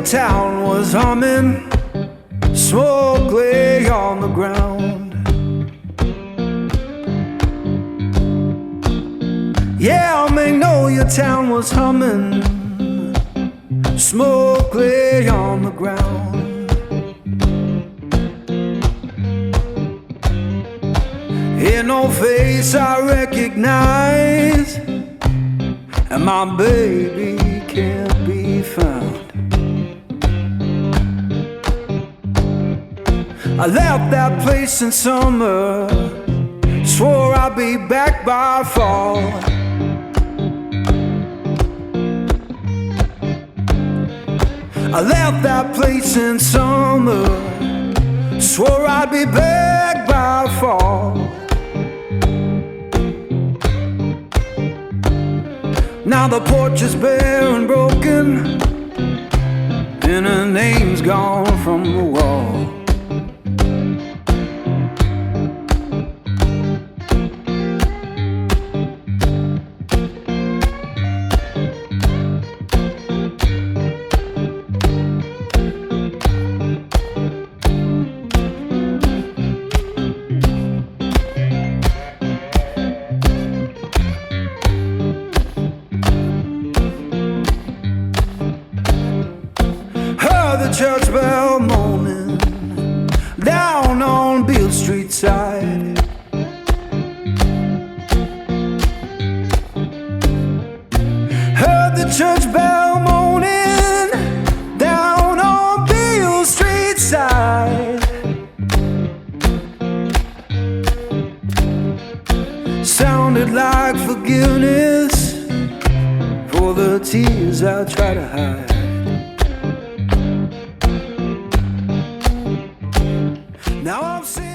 town was humming, smoke lay on the ground. Yeah, Magnolia town was humming, smoke lay on the ground. Ain't no face I recognize, and my baby can't be found. I left that place in summer, swore I'd be back by fall. I left that place in summer, swore I'd be back by fall. Now the porch is bare and broken, and her name's gone from the wall. Church bell moaning down on Beale Street side. Heard the church bell moaning down on Beale Street side. Sounded like forgiveness for the tears I try to hide. Now I'm seeing